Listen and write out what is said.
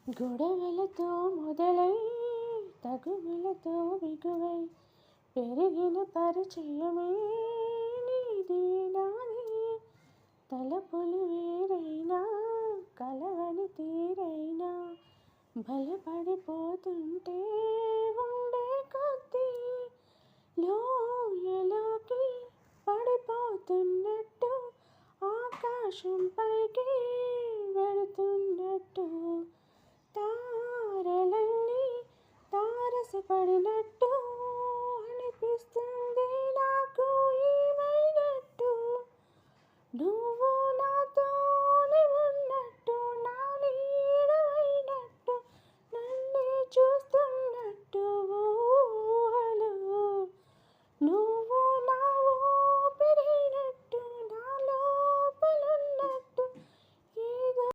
గొడవలతో మొదలై తగువులతో బిగువై పెరిగిన పరిచయమే నీది నాది. తలపులు వేరైనా కలవని తీరైనా బలపడిపోతుంటే ఉండే కొద్దీ లోయలోకి పడిపోతున్నట్టు ఆకాశం పైకి వెళుతున్నట్టు తారలన్నీ తారసపడినట్టు